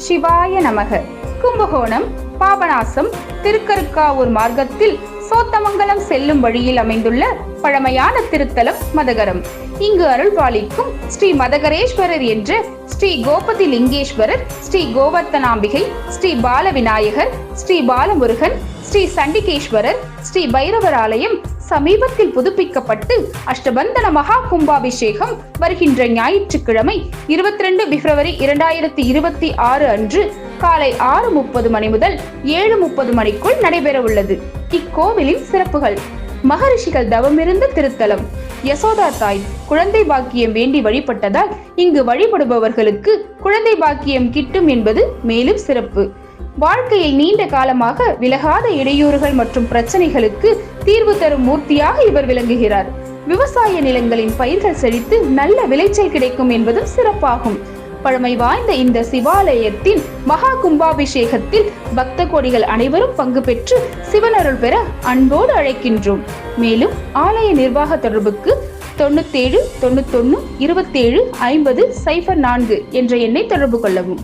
சிவாய நமக. கும்பகோணம் பாபநாசம் திருக்கருக்காவூர் மார்க்கத்தில் சோத்தமங்கலம் செல்லும் வழியில் அமைந்துள்ள பழமையான திருத்தலம் மதகரம். இங்கு அருள்பாலிக்கும் ஸ்ரீ மதகரேஸ்வரர் என்ற ஸ்ரீ கோபதி லிங்கேஸ்வரர், ஸ்ரீ கோவர்த்தனாம்பிகை, ஸ்ரீ பால விநாயகர், ஸ்ரீ பாலமுருகன், ஸ்ரீ சண்டிகேஸ்வரர், ஸ்ரீ பைரவர் ஆலயம் சமீபத்தில் புதுப்பிக்கப்பட்டு அஷ்டபந்தன மகா கும்பாபிஷேகம் வருகின்ற ஞாயிற்றுக்கிழமை 22 பிப்ரவரி 2026 அன்று காலை 6:30 மணி முதல் 7:30 மணிக்குள் நடைபெற உள்ளது. இக்கோவிலின் சிறப்புகள்: மகரிஷிகள் தவமிருந்த திருத்தலம். யசோதா தாய் குழந்தை பாக்கியம் வேண்டி வழிபட்டதால் இங்கு வழிபடுபவர்களுக்கு குழந்தை பாக்கியம் கிட்டும் என்பது மேலும் சிறப்பு. வாழ்க்கையில் நீண்ட காலமாக விலகாத இடையூறுகள் மற்றும் பிரச்சனைகளுக்கு தீர்வு தரும் மூர்த்தியாக இவர் விளங்குகிறார். விவசாய நிலங்களின் பயிர்கள் செழித்து நல்ல விளைச்சல் கிடைக்கும் என்பதும் சிறப்பாகும். பழமை வாய்ந்த இந்த சிவாலயத்தின் மகா கும்பாபிஷேகத்தில் பக்த கோடிகள் அனைவரும் பங்கு பெற்று சிவனருள் பெற அன்போடு அழைக்கின்றோம். மேலும் ஆலய நிர்வாக தொடர்புக்கு 97 91 27 50 04 என்ற எண்ணை தொடர்பு கொள்ளவும்.